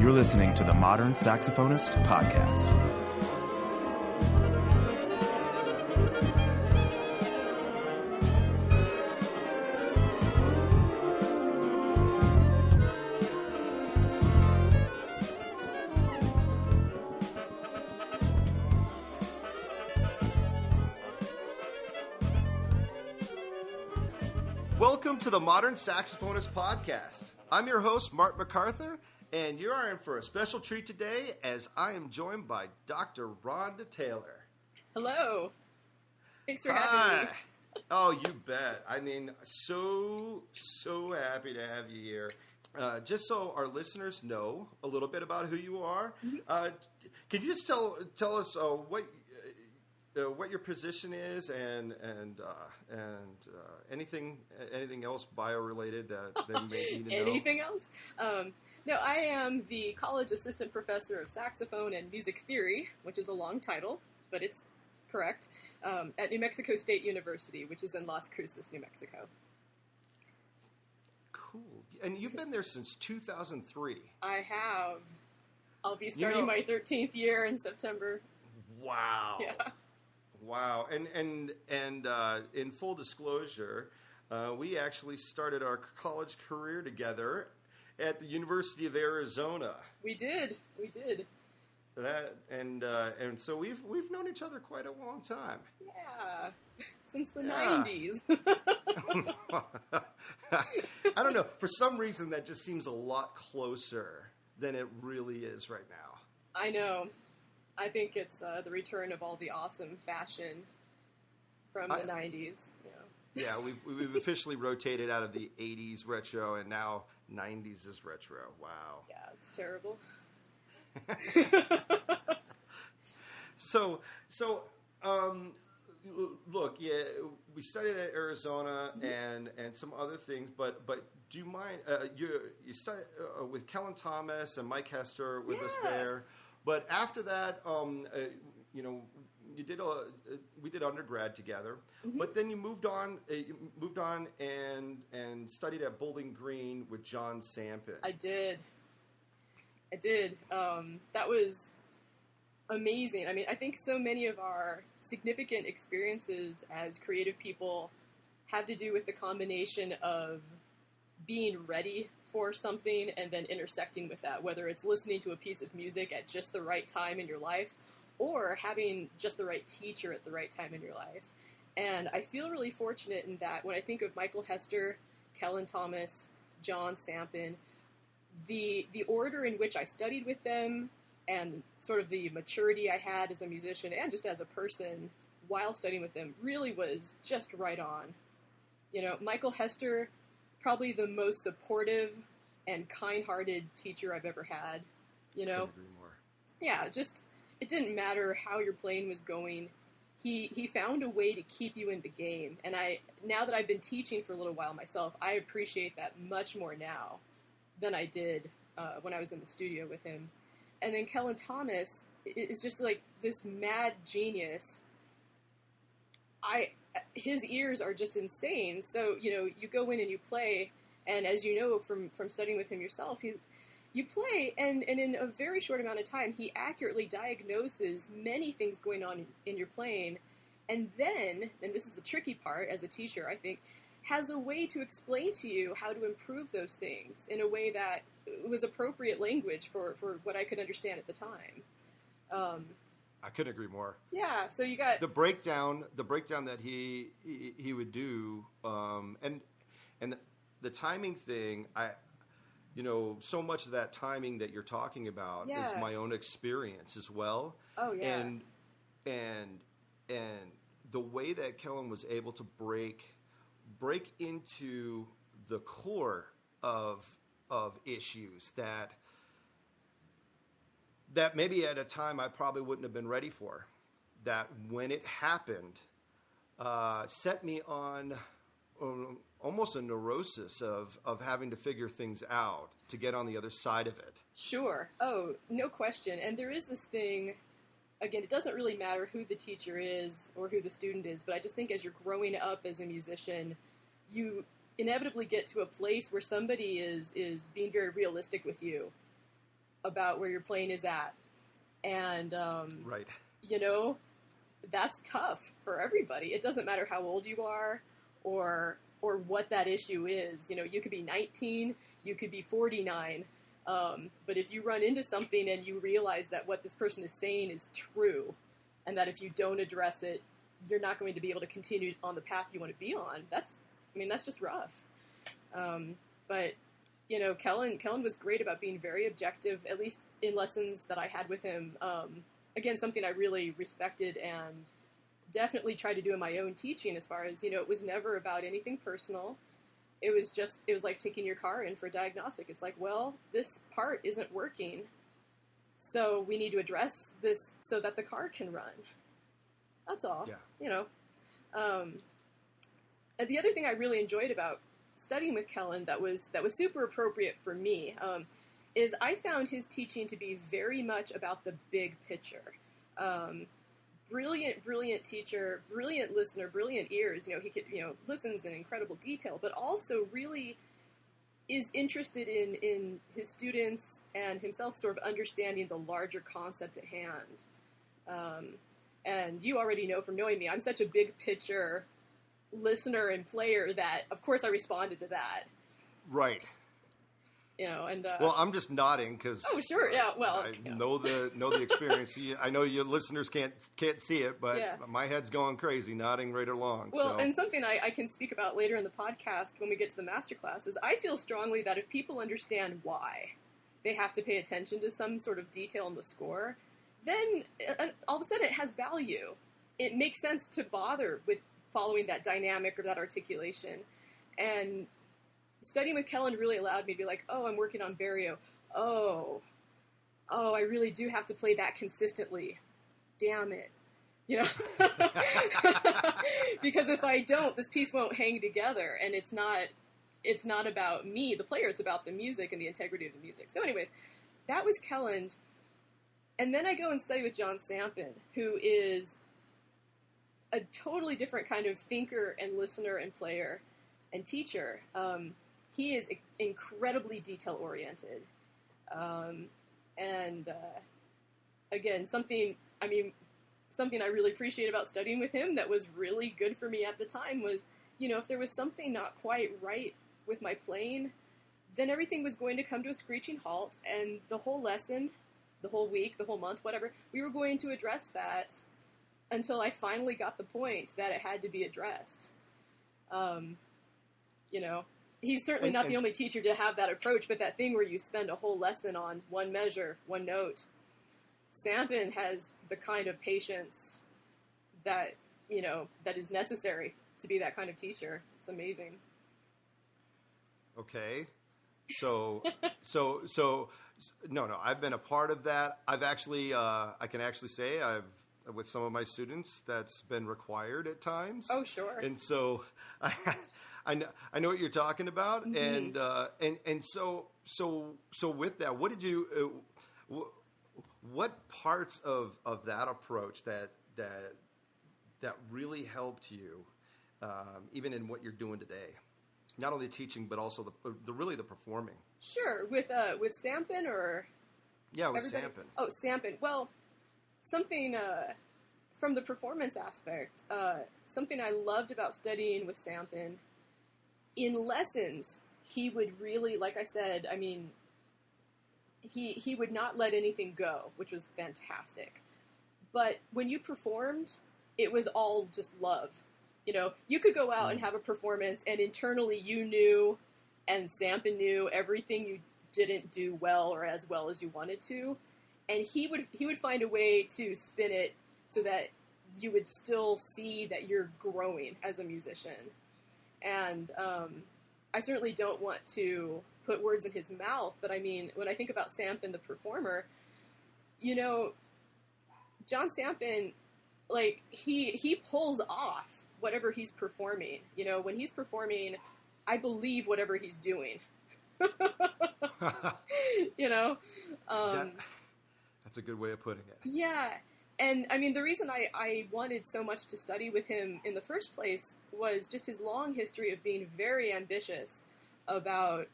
You're listening to the Modern Saxophonist Podcast. Welcome to the Modern Saxophonist Podcast. I'm your host, Mark MacArthur, and you are in for a special treat today as I am joined by Dr. Rhonda Taylor. Hello. Thanks for having me. Oh, you bet. I mean, so happy to have you here. Just so our listeners know a little bit about who you are, can you just tell us what your position is and anything else bio-related that they may need to know? Anything else? No, I am the college assistant professor of saxophone and music theory, which is a long title, but it's correct, at New Mexico State University, which is in Las Cruces, New Mexico. Cool. And you've been there since 2003. I have. I'll be starting my 13th year in September. Wow. Yeah. Wow. And in full disclosure, we actually started our college career together at the University of Arizona. We did. And so we've known each other quite a long time. Yeah. Since the 90s. I don't know. For some reason, that just seems a lot closer than it really is right now. I know. I think it's the return of all the awesome fashion from the 90s. Yeah, we've officially rotated out of the 80s retro, and now 90s is retro. Wow. Yeah, it's terrible. So, look, yeah, we studied at Arizona and some other things, but do you mind? You studied with Kellen Thomas and Mike Hester with us there. But after that, we did undergrad together. Mm-hmm. But then you moved on and studied at Bowling Green with John Sampin. I did. That was amazing. I mean, I think so many of our significant experiences as creative people have to do with the combination of being ready for something and then intersecting with that, whether it's listening to a piece of music at just the right time in your life or having just the right teacher at the right time in your life. And I feel really fortunate in that when I think of Michael Hester, Kellen Thomas, John Sampin, the order in which I studied with them and sort of the maturity I had as a musician and just as a person while studying with them really was just right on. You know, Michael Hester, probably the most supportive and kind-hearted teacher I've ever had, you know? Couldn't agree more. Yeah, just, it didn't matter how your playing was going. He found a way to keep you in the game. And now that I've been teaching for a little while myself, I appreciate that much more now than I did when I was in the studio with him. And then Kellen Thomas is just like this mad genius. His ears are just insane. So, you go in and you play, and as you know from studying with him yourself, you play, and in a very short amount of time, he accurately diagnoses many things going on in your playing, and then, and this is the tricky part as a teacher, I think, has a way to explain to you how to improve those things in a way that was appropriate language for what I could understand at the time. I couldn't agree more. Yeah, so you got the breakdown that he would do, and the timing thing. So much of that timing that you're talking about is my own experience as well. Oh yeah, and the way that Kellen was able to break into the core of issues that maybe at a time I probably wouldn't have been ready for, that when it happened, set me on almost a neurosis of having to figure things out to get on the other side of it. Sure. Oh, no question. And there is this thing, again, it doesn't really matter who the teacher is or who the student is, but I just think as you're growing up as a musician, you inevitably get to a place where somebody is being very realistic with you. about where your playing is at. And, Right. you know, that's tough for everybody. It doesn't matter how old you are or what that issue is. You know, you could be 19, you could be 49, but if you run into something and you realize that what this person is saying is true, and that if you don't address it, you're not going to be able to continue on the path you want to be on, that's just rough. But, you know, Kellen was great about being very objective, at least in lessons that I had with him. Again, something I really respected and definitely tried to do in my own teaching, as far as, you know, it was never about anything personal. It was like taking your car in for a diagnostic. It's like, well, this part isn't working, so we need to address this so that the car can run. That's all. Yeah. You know. And the other thing I really enjoyed about studying with Kellen that was super appropriate for me is I found his teaching to be very much about the big picture. Brilliant teacher, brilliant listener, brilliant ears. You know, he could, you know, listens in incredible detail, but also really is interested in his students and himself sort of understanding the larger concept at hand. And you already know from knowing me, I'm such a big picture listener and player that, of course, I responded to that. Right. You know, and well, I'm just nodding because sure, yeah. Well, I know the experience. I know your listeners can't see it, but my head's going crazy, nodding right along. Well, and something I can speak about later in the podcast when we get to the masterclass is I feel strongly that if people understand why they have to pay attention to some sort of detail in the score, then all of a sudden it has value. It makes sense to bother with following that dynamic or that articulation. And studying with Kellen really allowed me to be like, oh, I'm working on Barrio. Oh, I really do have to play that consistently. Damn it. You know? Because if I don't, this piece won't hang together, and it's not about me, the player, it's about the music and the integrity of the music. So anyways, that was Kellen. And then I go and study with John Sampin, who is a totally different kind of thinker and listener and player and teacher. He is incredibly detail-oriented. Again, something I really appreciate about studying with him that was really good for me at the time was, you know, if there was something not quite right with my playing, then everything was going to come to a screeching halt, and the whole lesson, the whole week, the whole month, whatever, we were going to address that until I finally got the point that it had to be addressed. You know, he's certainly not the only teacher to have that approach, but that thing where you spend a whole lesson on one measure, one note. Sampin has the kind of patience that, you know, that is necessary to be that kind of teacher. It's amazing. Okay. So, no, I've been a part of that. I've actually, I can actually say with some of my students, that's been required at times. Oh, sure. And so I know what you're talking about. Mm-hmm. And so with that, what did you, what parts of that approach that really helped you, even in what you're doing today? Not only teaching, but also the performing. Sure, with Sampin or yeah, with everybody? Sampin. Oh, Sampin. Well, something from the performance aspect. Something I loved about studying with Sampin. In lessons, he would really, like I said, I mean, he would not let anything go, which was fantastic. But when you performed, it was all just love. You know, you could go out and have a performance, and internally you knew, and Sampin knew everything you didn't do well or as well as you wanted to, and he would find a way to spin it so that you would still see that you're growing as a musician. And I certainly don't want to put words in his mouth, but I mean, when I think about Sampin, the performer, you know, John Sampin, like, he pulls off whatever he's performing. You know, when he's performing, I believe whatever he's doing. You know? That's a good way of putting it. Yeah. And, I mean, the reason I wanted so much to study with him in the first place was just his long history of being very ambitious about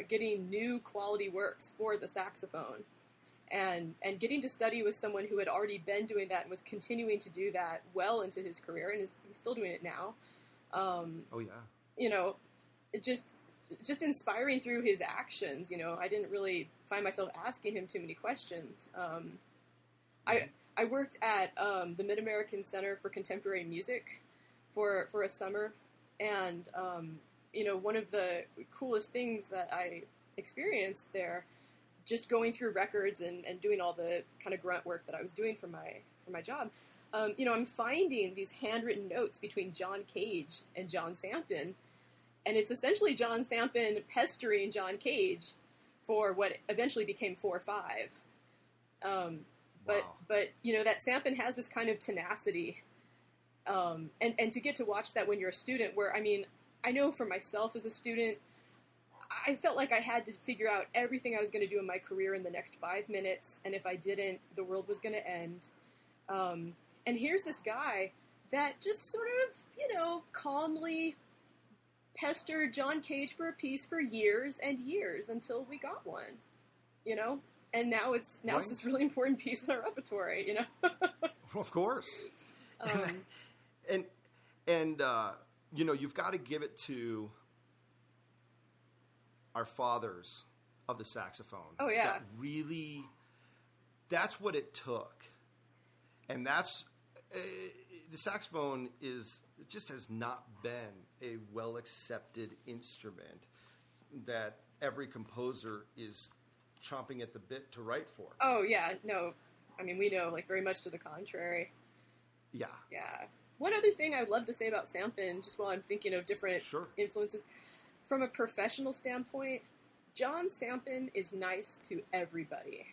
getting new quality works for the saxophone. and getting to study with someone who had already been doing that and was continuing to do that well into his career, and is still doing it now. Oh yeah. You know, it just inspiring through his actions. You know, I didn't really find myself asking him too many questions. I worked at the Mid-American Center for Contemporary Music for a summer, and you know, one of the coolest things that I experienced there, just going through records and doing all the kind of grunt work that I was doing for my job, you know, I'm finding these handwritten notes between John Cage and John Sampton, and it's essentially John Sampton pestering John Cage for what eventually became 4/5. But you know, that Sampson has this kind of tenacity, and to get to watch that when you're a student, where, I mean, I know for myself as a student, I felt like I had to figure out everything I was going to do in my career in the next 5 minutes, and if I didn't, the world was going to end. And here's this guy that just sort of, you know, calmly pestered John Cage for a piece for years and years until we got one, you know? And now it's this really important piece in our repertory, you know? Well, of course. And you know, you've got to give it to our fathers of the saxophone. Oh, yeah. That really, that's what it took. And that's, the saxophone just has not been a well-accepted instrument that every composer is chomping at the bit to write for. Oh, yeah, no. I mean, we know, like, very much to the contrary. Yeah. Yeah. One other thing I would love to say about Sampson, just while I'm thinking of different influences, from a professional standpoint, John Sampson is nice to everybody.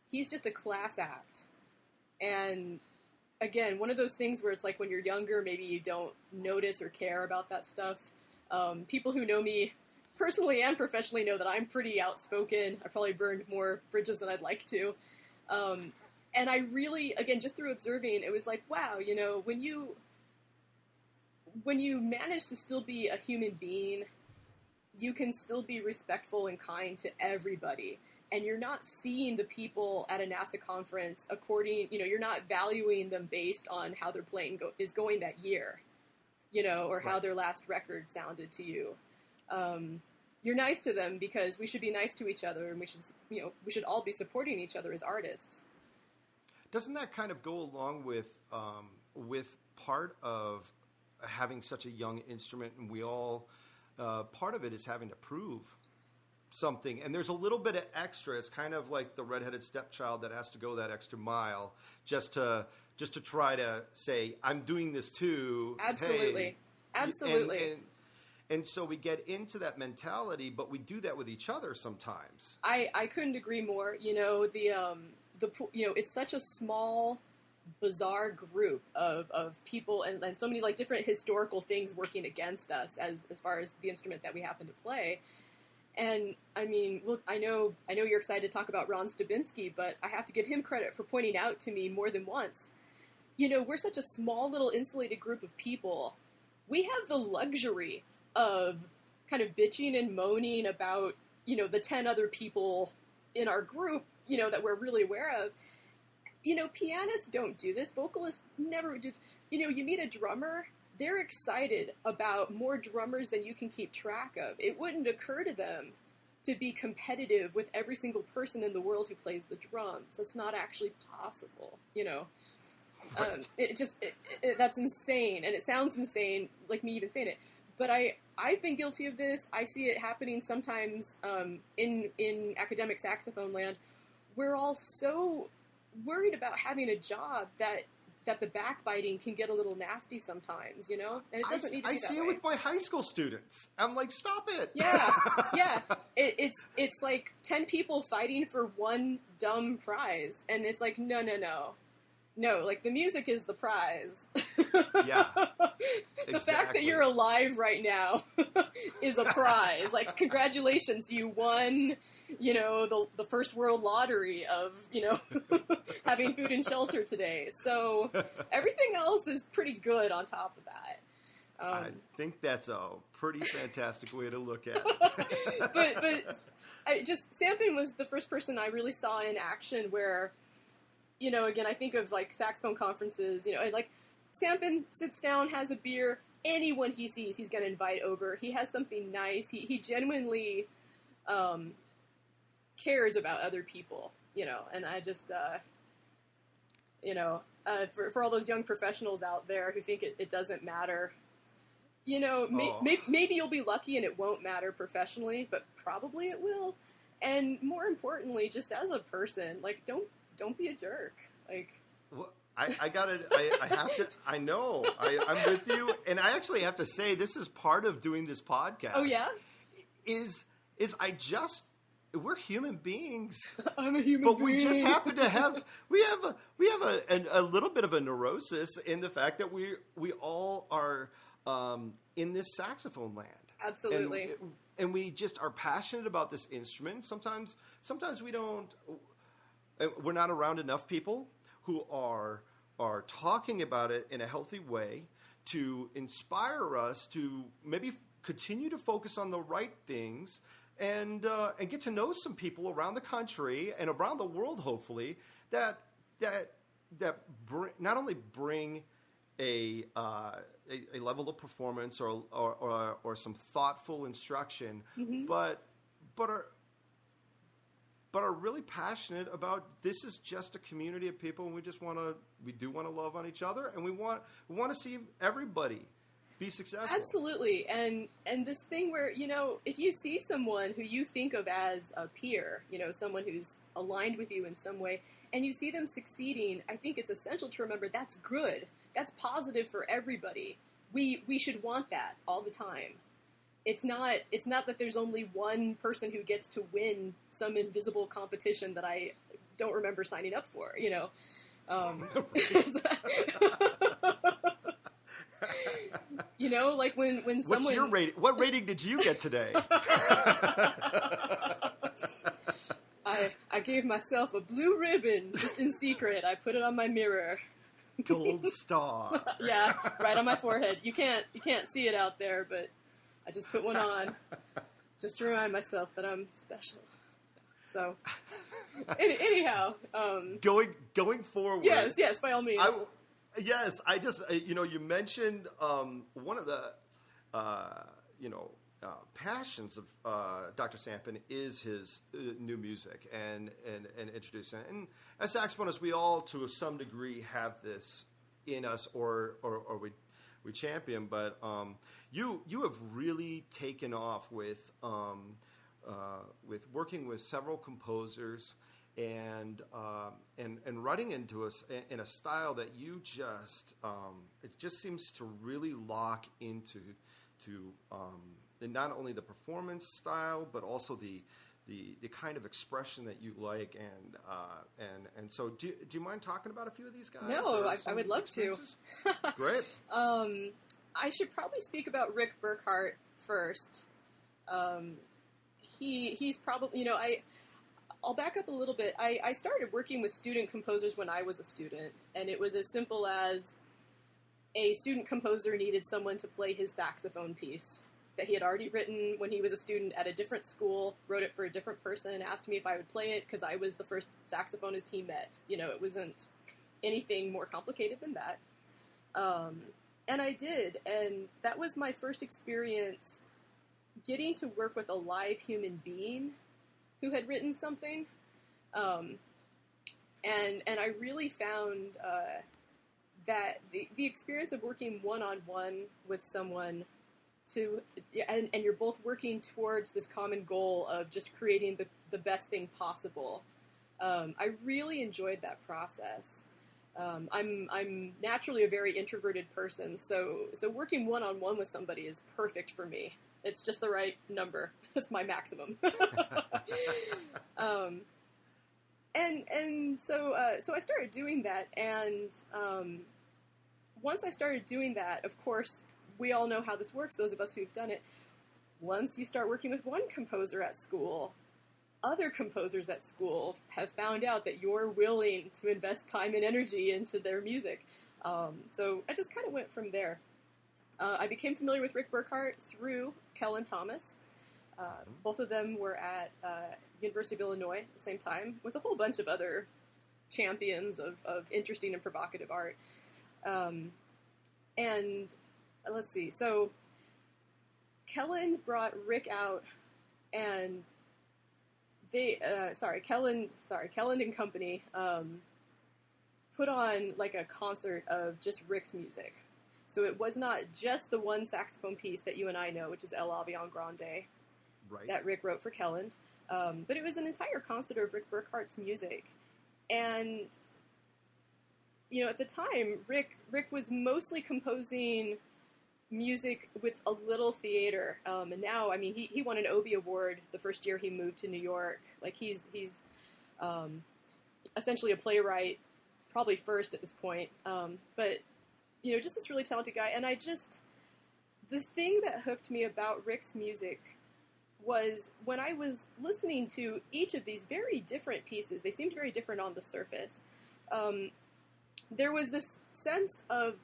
He's just a class act. And again, one of those things where it's like when you're younger, maybe you don't notice or care about that stuff. People who know me personally and professionally know that I'm pretty outspoken. I probably burned more bridges than I'd like to. And I really, again, just through observing, it was like, wow, you know, when you manage to still be a human being, you can still be respectful and kind to everybody. And you're not seeing the people at a NASA conference you're not valuing them based on how their playing is going that year, you know, or how their last record sounded to you. You're nice to them because we should be nice to each other, and we should all be supporting each other as artists. Doesn't that kind of go along with part of having such a young instrument, and we all part of it is having to prove something, and there's a little bit of extra. It's kind of like the redheaded stepchild that has to go that extra mile just to try to say, I'm doing this too. Absolutely. Hey. Absolutely. And so we get into that mentality, but we do that with each other sometimes. I couldn't agree more. You know, it's such a small, bizarre group of people and so many like different historical things working against us as far as the instrument that we happen to play. And I mean, look, I know you're excited to talk about Ron Stabinsky, but I have to give him credit for pointing out to me more than once, you know, we're such a small little insulated group of people. We have the luxury of kind of bitching and moaning about, you know, the 10 other people in our group, you know, that we're really aware of. You know, pianists don't do this. Vocalists never do this. You know, you meet a drummer, they're excited about more drummers than you can keep track of. It wouldn't occur to them to be competitive with every single person in the world who plays the drums. That's not actually possible, you know. Right. That's insane, and it sounds insane, like me even saying it. But I've been guilty of this. I see it happening sometimes in academic saxophone land. We're all so worried about having a job that the backbiting can get a little nasty sometimes, you know? And it doesn't need to be that way. I see it with my high school students. I'm like, stop it. Yeah, yeah. It's like 10 people fighting for one dumb prize. And it's like, no. No, like, the music is the prize. Yeah. The fact that you're alive right now is a prize. Like, congratulations, you won, you know, the first world lottery of, you know, having food and shelter today. So everything else is pretty good on top of that. I think that's a pretty fantastic way to look at it. but Sampin was the first person I really saw in action where, again, I think of like saxophone conferences, and like Sampin sits down, has a beer, anyone he sees, he's going to invite over. He has something nice. He genuinely cares about other people, and I just, for all those young professionals out there who think it doesn't matter, maybe you'll be lucky and it won't matter professionally, but probably it will. And more importantly, just as a person, like, don't be a jerk. Like, well, I have to, I know, I'm with you. And I actually have to say, this is part of doing this podcast. Oh, yeah? We're human beings. I'm a human being. But we just happen to have, we have a little bit of a neurosis in the fact that we all are in this saxophone land. Absolutely. And we just are passionate about this instrument. Sometimes we don't, we're not around enough people who are talking about it in a healthy way to inspire us to maybe continue to focus on the right things and get to know some people around the country and around the world, hopefully, that not only bring a level of performance or some thoughtful instruction, mm-hmm. but are really passionate about this is just a community of people, and we do want to love on each other, and we want to see everybody be successful. Absolutely. And this thing where, if you see someone who you think of as a peer, someone who's aligned with you in some way, and you see them succeeding, I think it's essential to remember that's good. That's positive for everybody. We should want that all the time. It's not that there's only one person who gets to win some invisible competition that I don't remember signing up for, like when someone... What's your rating? What rating did you get today? I gave myself a blue ribbon just in secret. I put it on my mirror. Gold star. Yeah, right on my forehead. You can't see it out there, but I just put one on just to remind myself that I'm special. So, anyhow, going forward. Yes, by all means. Yes, I just you mentioned one of the passions of Dr. Sampin is his new music and introducing it. And as saxophonists, we all to some degree have this in us, or we champion. But you have really taken off with working with several composers and writing into us in a style that you just it just seems to really lock into not only the performance style but also the kind of expression that you like and so do you mind talking about a few of these guys? No, I would love to. Great. I should probably speak about Rick Burkhart first. He's probably I'll back up a little bit. I started working with student composers when I was a student, and it was as simple as a student composer needed someone to play his saxophone piece that he had already written when he was a student at a different school, wrote it for a different person, asked me if I would play it because I was the first saxophonist he met. It wasn't anything more complicated than that. And I did, and that was my first experience getting to work with a live human being who had written something, and I really found that the experience of working one-on-one with someone and you're both working towards this common goal of just creating the best thing possible. I really enjoyed that process. I'm naturally a very introverted person, so working one-on-one with somebody is perfect for me. It's just the right number. That's my maximum. So I started doing that, and once I started doing that, of course, we all know how this works, those of us who've done it. Once you start working with one composer at school, other composers at school have found out that you're willing to invest time and energy into their music. So I just kind of went from there. I became familiar with Rick Burkhart through Kellen Thomas. Both of them were at University of Illinois at the same time, with a whole bunch of other champions of interesting and provocative art. And let's see, so Kellen brought Rick out, and Kellen and company put on like a concert of just Rick's music. So it was not just the one saxophone piece that you and I know, which is El Avion Grande, Right. that Rick wrote for Kelland, but it was an entire concert of Rick Burkhart's music. And, you know, at the time, Rick was mostly composing music with a little theater, and now, I mean, he won an Obie Award the first year he moved to New York. Like, he's essentially a playwright, probably first at this point, but, you know, just this really talented guy. And the thing that hooked me about Rick's music was when I was listening to each of these very different pieces, they seemed very different on the surface. There was this sense of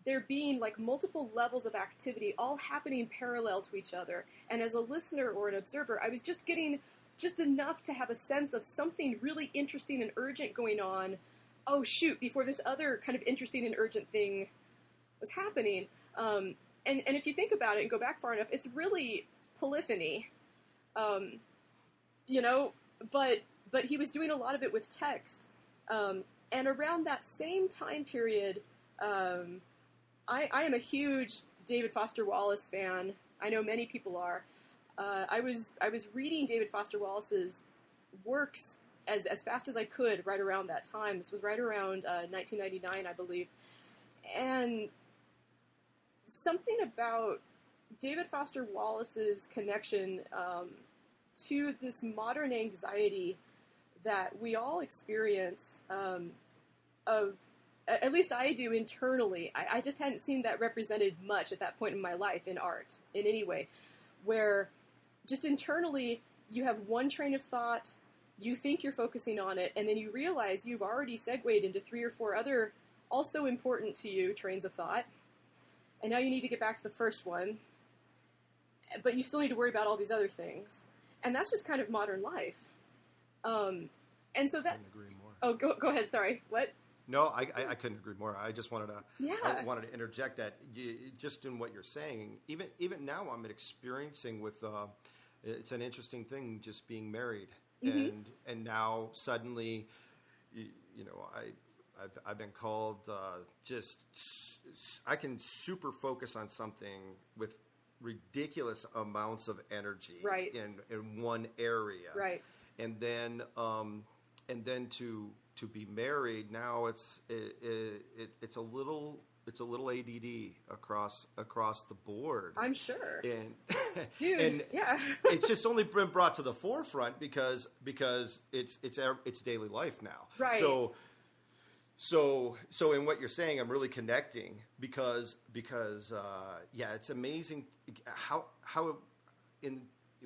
there being like multiple levels of activity all happening parallel to each other. And as a listener or an observer, I was just getting just enough to have a sense of something really interesting and urgent going on. Oh, shoot, before this other kind of interesting and urgent thing was happening. And if you think about it and go back far enough, it's really polyphony, you know, but he was doing a lot of it with text. And around that same time period, I am a huge David Foster Wallace fan. I know many people are. I was reading David Foster Wallace's works as fast as I could right around that time. This was right around 1999, I believe. And something about David Foster Wallace's connection to this modern anxiety that we all experience, of, at least I do internally. I just hadn't seen that represented much at that point in my life in art, in any way, where just internally you have one train of thought, you think you're focusing on it, and then you realize you've already segued into 3 or 4 other also important to you trains of thought, and now you need to get back to the first one, but you still need to worry about all these other things. And that's just kind of modern life. And so that... I couldn't agree more. Oh, go ahead, sorry. What? No, I couldn't agree more. I just wanted to Yeah. I wanted to interject that just in what you're saying. Even now I'm experiencing with it's an interesting thing just being married. Mm-hmm. And now suddenly, you know, I've been called I can super focus on something with ridiculous amounts of energy, right, in one area, right, and then to be married now it's a little ADD across the board. I'm sure. And dude, and yeah, it's just only been brought to the forefront because it's daily life now. Right. So in what you're saying, I'm really connecting because yeah, it's amazing how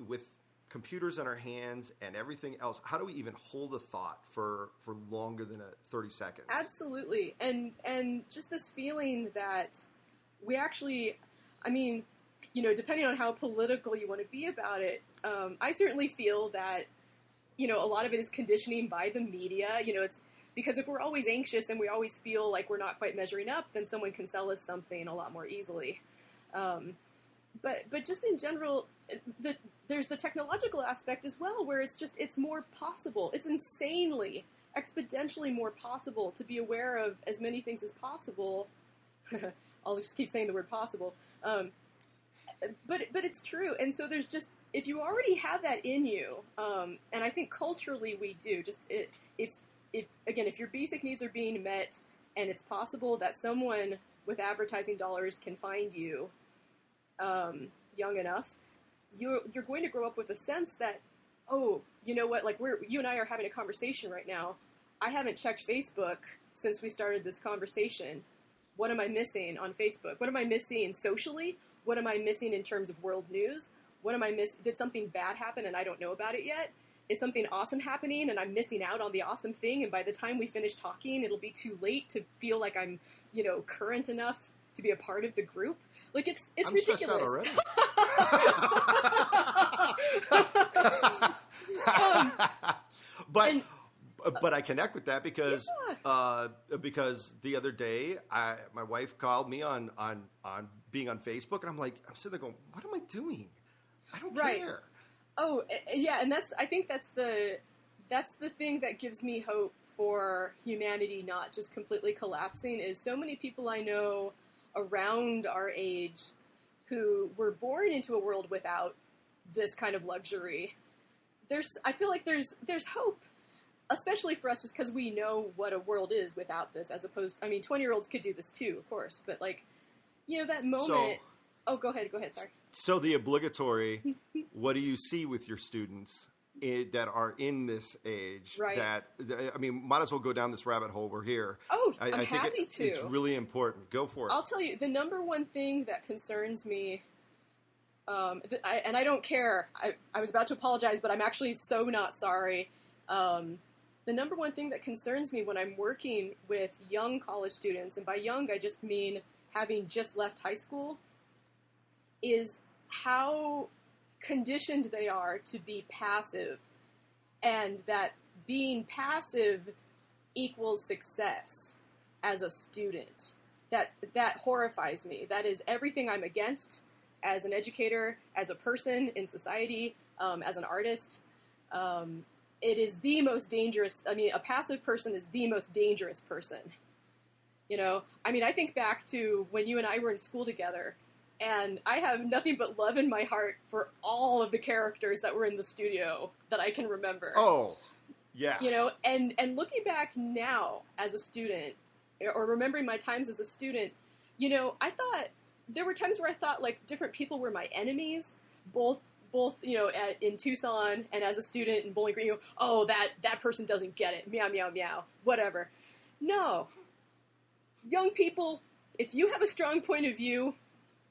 with computers in our hands and everything else, how do we even hold a thought for longer than 30 seconds? Absolutely. And just this feeling that we actually, I mean, you know, depending on how political you want to be about it, I certainly feel that, you know, a lot of it is conditioning by the media. You know, it's because if we're always anxious and we always feel like we're not quite measuring up, then someone can sell us something a lot more easily. But just in general, there's the technological aspect as well, where it's more possible. It's insanely, exponentially more possible to be aware of as many things as possible. I'll just keep saying the word possible. But it's true. And so there's just, if you already have that in you, and I think culturally we do, just if your basic needs are being met and it's possible that someone with advertising dollars can find you young enough, you're going to grow up with a sense that, oh, you know what, like you and I are having a conversation right now. I haven't checked Facebook since we started this conversation. What am I missing on Facebook? What am I missing socially? What am I missing in terms of world news? What am I did something bad happen and I don't know about it yet? Is something awesome happening and I'm missing out on the awesome thing, and by the time we finish talking, it'll be too late to feel like I'm, you know, current enough to be a part of the group? Like, it's I'm ridiculous. Stressed out already. But I connect with that because the other day my wife called me on being on Facebook, and I'm sitting there going, what am I doing? I don't care. Oh yeah, and I think that's the thing that gives me hope for humanity not just completely collapsing. Is so many people I know around our age who were born into a world without this kind of luxury. I feel like there's hope. Especially for us, just because we know what a world is without this, as opposed, 20-year-olds could do this too, of course, but that moment. Go ahead, sorry. So the obligatory, what do you see with your students that are in this age? Right. Might as well go down this rabbit hole. We're here. Oh, I'm happy to. It's really important. Go for it. I'll tell you, the number one thing that concerns me, and I don't care. I was about to apologize, but I'm actually so not sorry. The number one thing that concerns me when I'm working with young college students, and by young I just mean having just left high school, is how conditioned they are to be passive, and that being passive equals success as a student. That horrifies me. That is everything I'm against as an educator, as a person in society, as an artist. It is the most dangerous. A passive person is the most dangerous person. I think back to when you and I were in school together, and I have nothing but love in my heart for all of the characters that were in the studio that I can remember. Oh, yeah. And looking back now as a student, or remembering my times as a student, I thought there were times where I thought different people were my enemies, both in Tucson and as a student in Bowling Green. That person doesn't get it. Meow, meow, meow. Whatever. No. Young people, if you have a strong point of view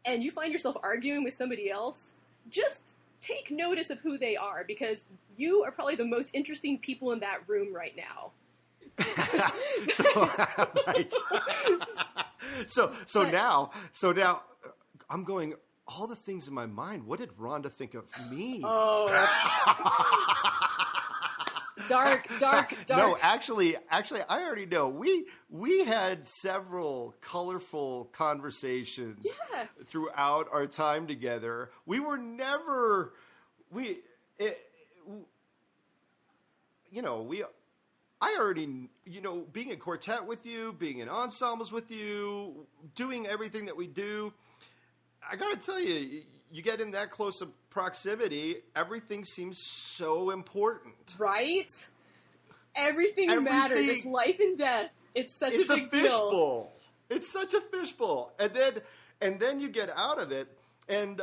and you find yourself arguing with somebody else, just take notice of who they are, because you are probably the most interesting people in that room right now. Right. So now I'm going, all the things in my mind. What did Rhonda think of me? Oh, dark. No, actually, I already know. We had several colorful conversations throughout our time together. We were never I already, being in quartet with you, being in ensembles with you, doing everything that we do. I got to tell you, you get in that close of proximity, everything seems so important. Right? Everything matters. It's life and death. It's such a big deal. It's a fishbowl. It's such a fishbowl. And then you get out of it. And,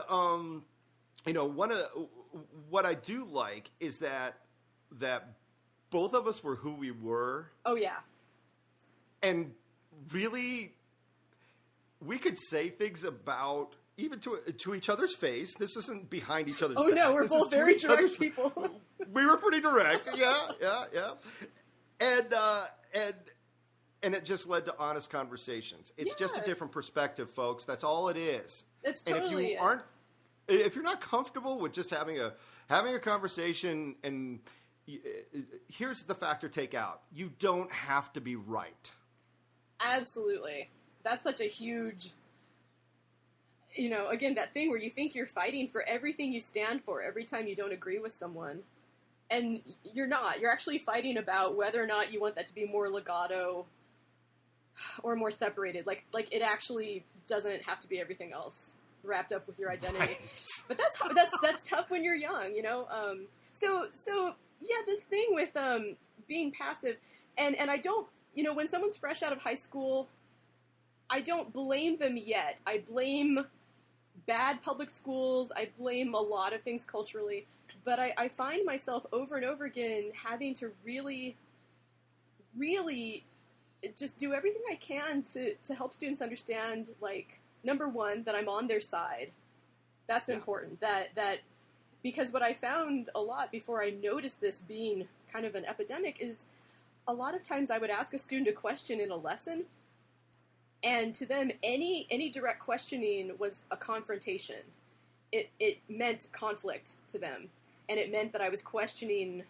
what I do like is that both of us were who we were. Oh, yeah. And really, we could say things about, even to each other's face. This isn't behind each other's back. Oh, no, we're both very direct people. We were pretty direct. Yeah. And it just led to honest conversations. It's just a different perspective, folks. That's all it is. It's totally if you're not comfortable with just having a conversation, and here's the factor take out. You don't have to be right. Absolutely. That's such a huge, again, that thing where you think you're fighting for everything you stand for every time you don't agree with someone. And you're not. You're actually fighting about whether or not you want that to be more legato or more separated. Like it actually doesn't have to be everything else wrapped up with your identity. Right. But that's tough when you're young, So yeah, this thing with being passive, and I don't, when someone's fresh out of high school, I don't blame them yet. I blame bad public schools. I blame a lot of things culturally. But I find myself over and over again having to really, really just do everything I can to help students understand, number one, that I'm on their side. That's important. That because what I found a lot before I noticed this being kind of an epidemic is a lot of times I would ask a student a question in a lesson, and to them, any direct questioning was a confrontation. it meant conflict to them, and it meant that I was questioning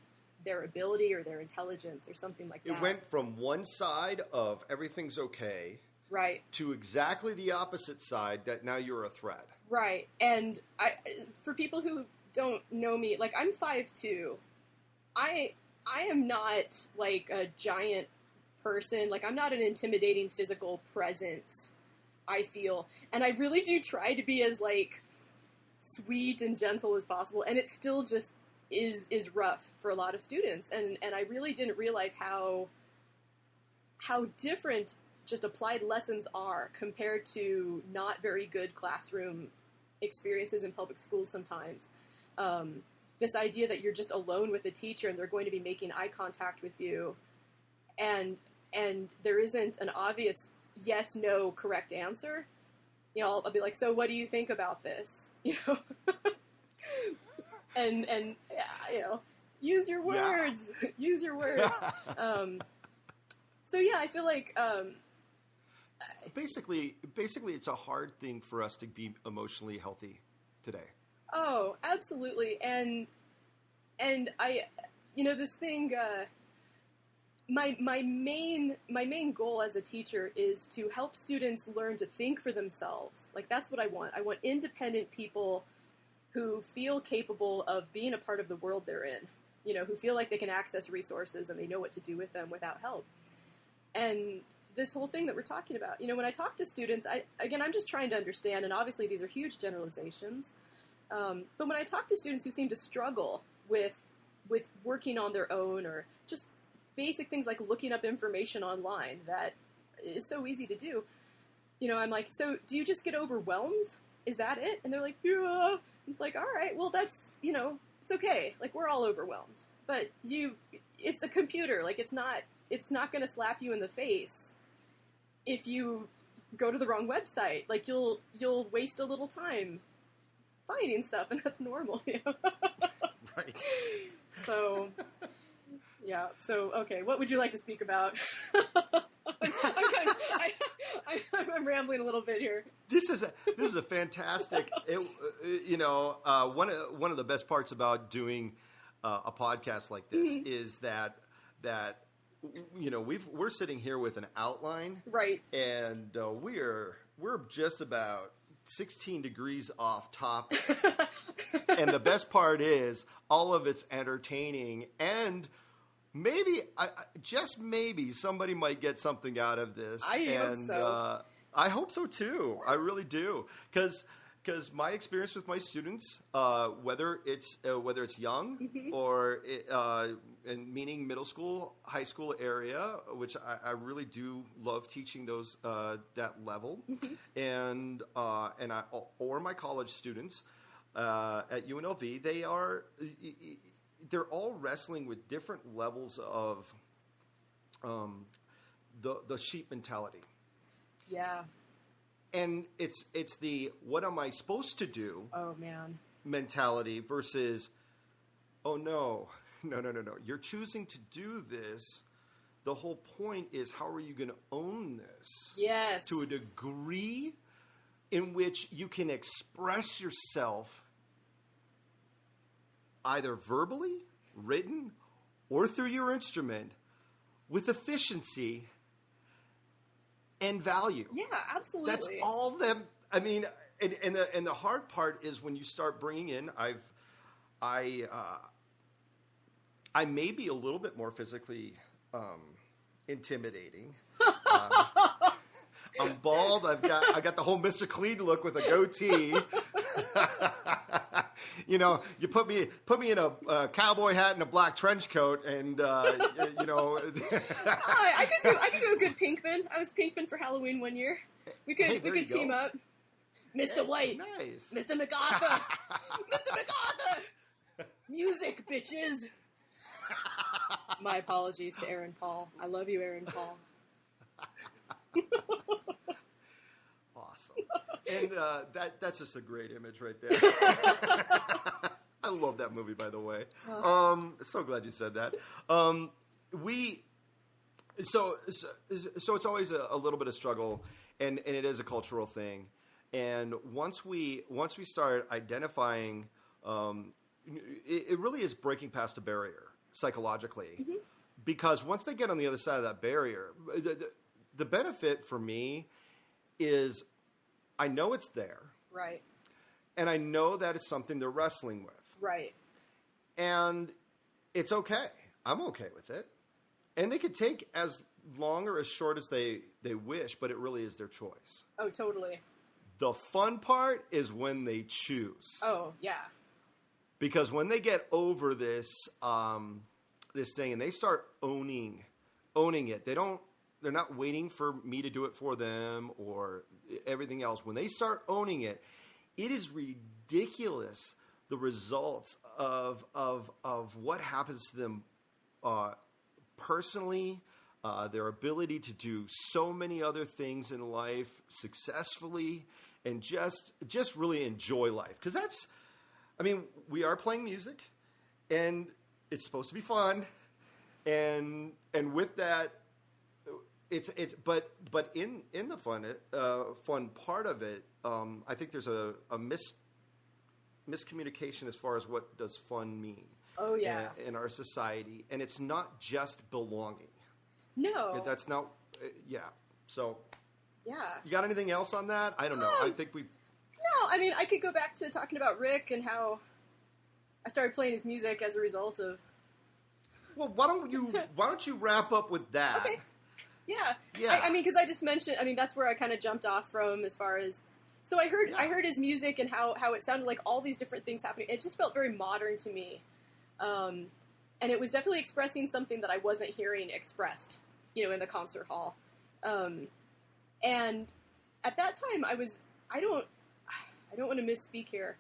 their ability or their intelligence or something like that. It went from one side of everything's okay, right, to exactly the opposite side, that now you're a threat. Right. And for people who don't know me, like, I'm 5'2". I am not like a giant person. Like, I'm not an intimidating physical presence, I feel. And I really do try to be as, like, sweet and gentle as possible. And it still just is rough for a lot of students. And I really didn't realize how different just applied lessons are compared to not very good classroom experiences in public schools sometimes. This idea that you're just alone with a teacher and they're going to be making eye contact with you, and there isn't an obvious yes, no, correct answer. You know, I'll be like, so what do you think about this? You know, and you know, use your words, use your words. So yeah, I feel like basically, it's a hard thing for us to be emotionally healthy today. Oh, absolutely. And I, you know, this thing, my main goal as a teacher is to help students learn to think for themselves. Like, that's what I want. I want independent people who feel capable of being a part of the world they're in, you know, who feel like they can access resources and they know what to do with them without help. And this whole thing that we're talking about, you know, when I talk to students, I'm just trying to understand, and obviously these are huge generalizations. But when I talk to students who seem to struggle with working on their own, or just basic things like looking up information online that is so easy to do, you know, I'm like, so do you just get overwhelmed? Is that it? And they're like, yeah. It's like, all right, well, that's, you know, it's okay. Like, we're all overwhelmed. But it's a computer. Like, it's not going to slap you in the face if you go to the wrong website. Like, you'll waste a little time finding stuff, and that's normal, you know? Right. So, yeah. So, okay, what would you like to speak about? I'm rambling a little bit here. This is a fantastic. You know, one of the best parts about doing a podcast like this is that you know, we're sitting here with an outline, right? And we're just about 16 degrees off topic. And the best part is all of it's entertaining, and maybe, just maybe, somebody might get something out of this. I hope so. I hope so too. I really do, because my experience with my students, whether it's young or and meaning middle school, high school area, which I really do love teaching those that level, and or my college students at UNLV, they're all wrestling with different levels of the sheep mentality. Yeah. And it's the what am I supposed to do? Oh man. Mentality versus, oh no, you're choosing to do this. The whole point is, how are you going to own this? Yes. To a degree in which you can express yourself either verbally, written, or through your instrument with efficiency and value. Yeah, absolutely. That's all them. I mean, and the hard part is when you start bringing in. I may be a little bit more physically intimidating. I'm bald. I got the whole Mr. Clean look with a goatee. You know, you put me in a cowboy hat and a black trench coat, and you know. I could do a good Pinkman. I was Pinkman for Halloween one year. We could team up. Mr. White, nice. Mr. MacArthur, Mr. MacArthur. Music, bitches. My apologies to Aaron Paul. I love you, Aaron Paul. Awesome. And that's just a great image right there. I love that movie, by the way. So glad you said that. So it's always a little bit of struggle, and it is a cultural thing. And once we start identifying, it really is breaking past a barrier psychologically, because once they get on the other side of that barrier, the benefit for me is I know it's there. Right. And I know that it's something they're wrestling with. Right. And it's okay. I'm okay with it. And they could take as long or as short as they wish, but it really is their choice. Oh, totally. The fun part is when they choose. Oh, yeah. Because when they get over this this thing and they start owning it, they're not waiting for me to do it for them or everything else. When they start owning it, it is ridiculous the results of what happens to them personally, their ability to do so many other things in life successfully, and just really enjoy life. Because we are playing music, and it's supposed to be fun, and with that, but in the fun part of it, I think there's a miscommunication as far as what does fun mean. Oh yeah. In our society, and it's not just belonging. No, that's not. Yeah. So. Yeah. You got anything else on that? I don't know. I think we. No, I mean I could go back to talking about Rick and how I started playing his music as a result of. Well, why don't you wrap up with that? Okay. Yeah. Yeah. I mean, because I just mentioned. I mean, that's where I kind of jumped off from as far as. So I heard his music and how it sounded like all these different things happening. It just felt very modern to me, and it was definitely expressing something that I wasn't hearing expressed, in the concert hall. And at that time, I don't want to misspeak here.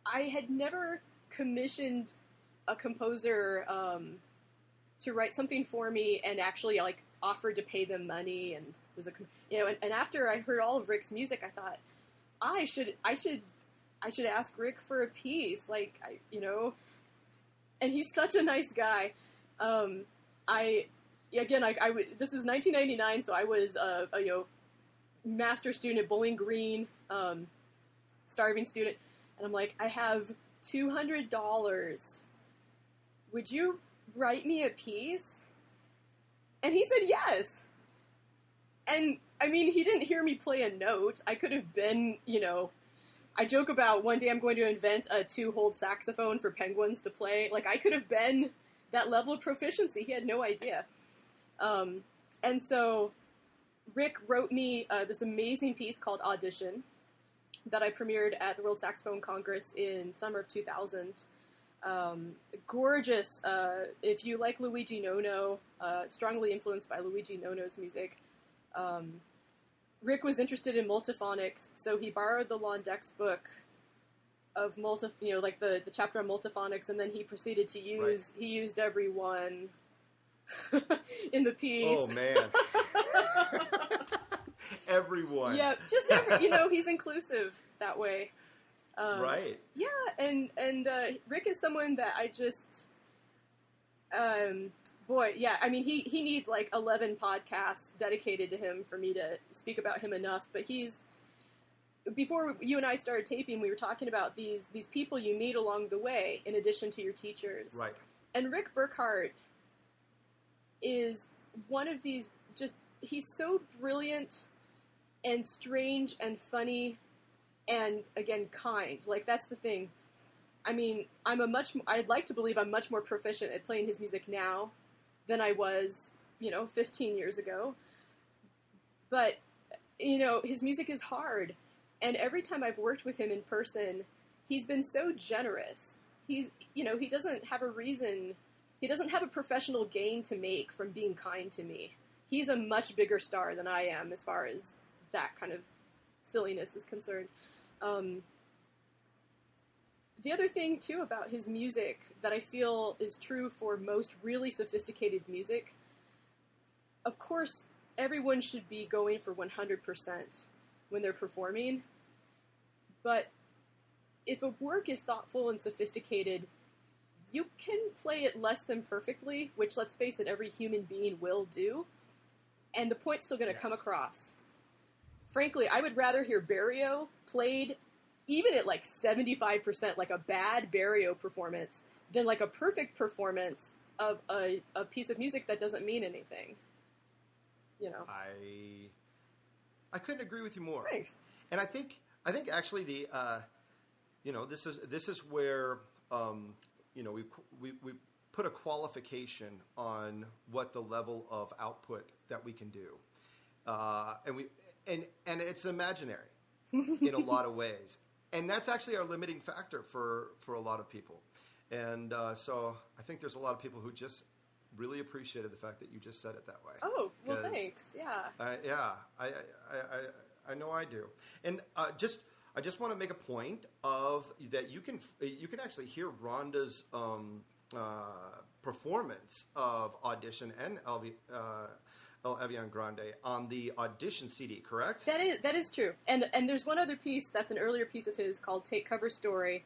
I had never commissioned a composer to write something for me and actually offered to pay them money and was and after I heard all of Rick's music, I thought I should ask Rick for a piece, and he's such a nice guy. This was 1999, so I was a master student at Bowling Green, starving student, and I'm like, I have $200. Would you write me a piece? And he said yes. And I mean, he didn't hear me play a note. I could have been, I joke about one day I'm going to invent a 2-hold saxophone for penguins to play. I could have been that level of proficiency. He had no idea. And so Rick wrote me this amazing piece called Audition that I premiered at the World Saxophone Congress in summer of 2000. Gorgeous. If you like Luigi Nono, strongly influenced by Luigi Nono's music. Rick was interested in multiphonics, so he borrowed the Londex book of the chapter on multiphonics, and then he proceeded to use, he used every one in the piece. Oh, man. Everyone. Yeah, just he's inclusive that way. Right. Yeah, and Rick is someone that I just, I mean, he needs 11 podcasts dedicated to him for me to speak about him enough, but before you and I started taping, we were talking about these people you meet along the way, in addition to your teachers. Right. And Rick Burkhart is one of these, he's so brilliant and strange and funny and, again, kind. That's the thing. I mean, I'd like to believe I'm much more proficient at playing his music now than I was, 15 years ago. But, his music is hard. And every time I've worked with him in person, he's been so generous. He doesn't have a professional gain to make from being kind to me. He's a much bigger star than I am as far as that kind of silliness is concerned. The other thing, too, about his music that I feel is true for most really sophisticated music, of course, everyone should be going for 100% when they're performing, but if a work is thoughtful and sophisticated, you can play it less than perfectly, which, let's face it, every human being will do, and the point's still going to come across. frankly, I would rather hear Barrio played even at like 75%, like a bad Barrio performance, than like a perfect performance of a piece of music that doesn't mean anything. You know, I couldn't agree with you more. Thanks. And I think actually the this is where we put a qualification on what the level of output that we can do, and it's imaginary in a lot of ways, and that's actually our limiting factor for a lot of people, and so I think there's a lot of people who just really appreciated the fact that you just said it that way. Oh, well, thanks. Yeah. I know I do, and I just want to make a point of that you can actually hear Rhonda's performance of Audition and El Avion Grande on the Audition CD, correct? That is true. And there's one other piece that's an earlier piece of his called Take Cover Story.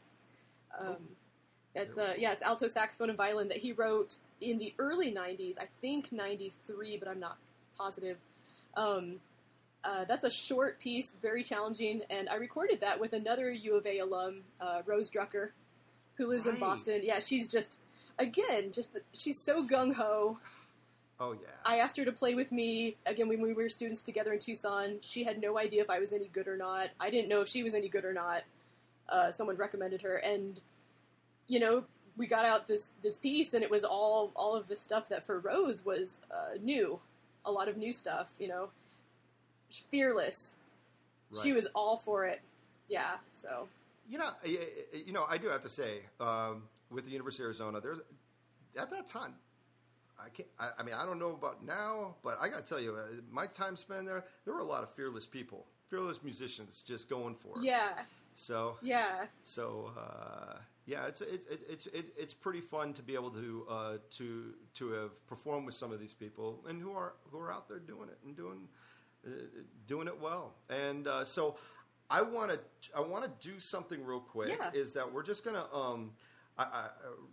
It's alto saxophone and violin that he wrote in the early 90s, I think 93, but I'm not positive. That's a short piece, very challenging, and I recorded that with another U of A alum, Rose Drucker, who lives in Boston. Yeah, she's just she's so gung-ho. Oh, yeah. I asked her to play with me, again, when we were students together in Tucson. She had no idea if I was any good or not. I didn't know if she was any good or not. Someone recommended her, and, we got out this piece, and it was all of the stuff that for Rose was new. A lot of new stuff, Fearless. Right. She was all for it. Yeah, so. I do have to say, with the University of Arizona, there's at that time, I don't know about now, but I got to tell you, my time spent there were a lot of fearless people, fearless musicians just going for it. Yeah. So. Yeah. So. It's pretty fun to be able to have performed with some of these people and who are out there doing it and doing it well. And so I want to do something real quick. Yeah. Is that we're just gonna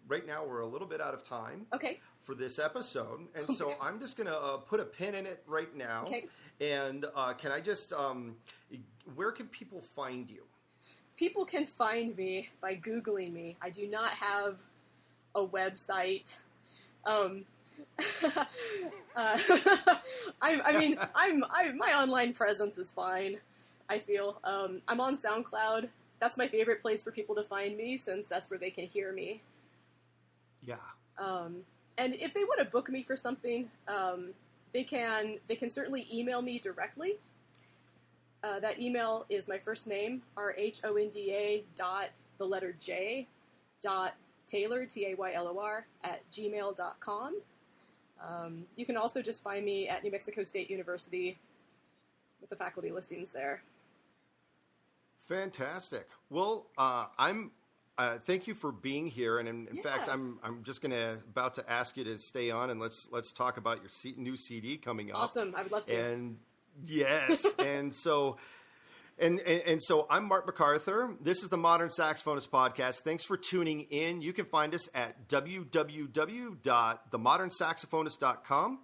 right now we're a little bit out of time. Okay. For this episode, and so I'm just gonna put a pin in it right now. Okay. And can I just where can people find you? People can find me by Googling me. I do not have a website. My online presence is fine, I feel. I'm on SoundCloud. That's my favorite place for people to find me, since that's where they can hear me. Yeah. And if they want to book me for something, they can certainly email me directly. That email is my first name, RHONDA .Taylor, TAYLOR, @gmail.com. You can also just find me at New Mexico State University with the faculty listings there. Fantastic. Well, thank you for being here, and in fact, I'm just about to ask you to stay on, and let's talk about your new CD coming up. Awesome, I would love to. And yes, and so I'm Mark MacArthur. This is the Modern Saxophonist Podcast. Thanks for tuning in. You can find us at www.themodernsaxophonist.com,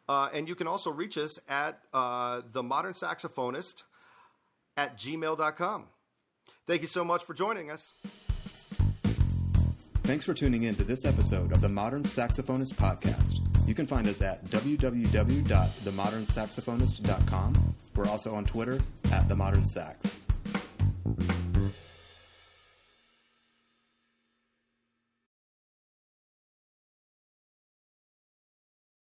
and you can also reach us at themodernsaxophonist@gmail.com. Thank you so much for joining us. Thanks for tuning in to this episode of the Modern Saxophonist Podcast. You can find us at www.themodernsaxophonist.com. We're also on Twitter @themodernsax.